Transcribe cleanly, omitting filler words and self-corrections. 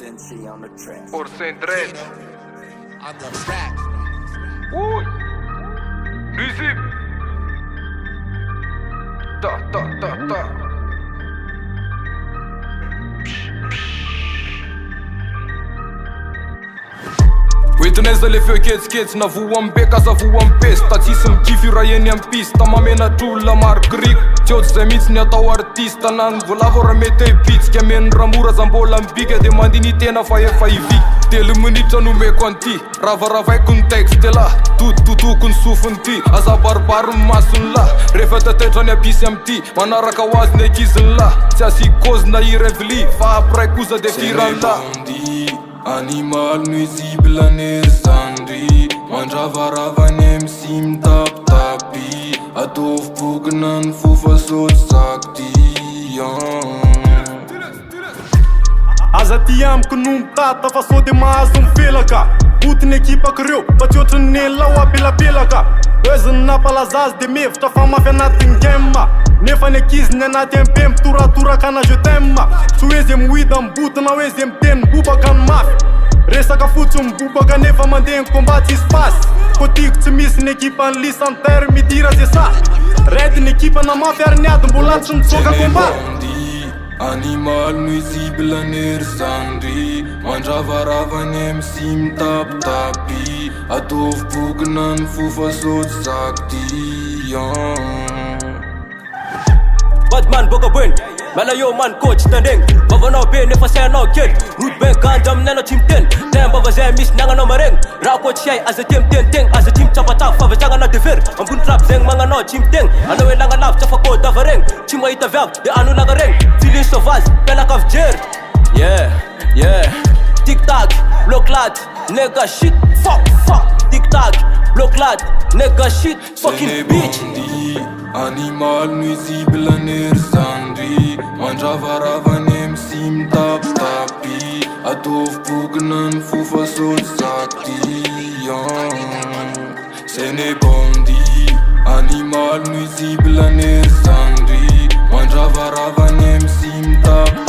Orsen Dread on the track. Ui Rizip Da Uitunezele fio cheți, na vuam be ca să vuam pes. Tații să-mi chifi raieni în pista, ma mena tu la margric. Ți-o zemiți nea tau artista, nan vula voră mete piți. Che men ramura zambola în bighe, de mandini tena fai vi. Te lămâniță nu me conti, rava cu un text de la Tu când sufânti, aza barbar mas în la. Refetă te trănea pisem ti, manara ca oaz ne chizân la. Ți-a si coz na irevli, fa praicuză de firan la. Animal nuisible nersandri Manjava ravanem sim tap tapi Atof pugnan fufa sot sakti Azatiam cu num tata faço demais fela cá Putin equipa que eu bateu trenela ou apela cá Özün na palazaz de mev ta fama fenat în gemma Nefa ne kiz ne na tempem tura kana je temma Suezem widam buta na wezem ten buba kan maf Resta ca fuțum buba ca nefa mande în combat espace Cotic țimis în echipa în lisan termi dira de sa Red în echipa na mafia arneat în bulat și-n țoca combat Animal nuisible nersandri Manjava ravanem sim tap tapi Atof pugnan fufa sot sakti Batman boga buen Mala yo man coach tandeng Bava no be nefa say no kid Root ben kanjam nano team 10 Dem bava zay miss nanga no mareng Ra coach yay as a team 10 As a team chapata fava janga na defer Ambun trap zeng manga no team 10 Ano we langa laf chafa ko davareng Chima ita vab de anu langa reng Feeling so fast pela kaf jer Yeah Tic tac blocklat nigga shit fuck Tic tac blocklat nigga shit fucking bitch Animal nuisible nersandri Manjava ravanem sim tap tapi Atof pugnan fufa sot sakti Sene bondi Animal nuisible nersandri Manjava ravanem sim tap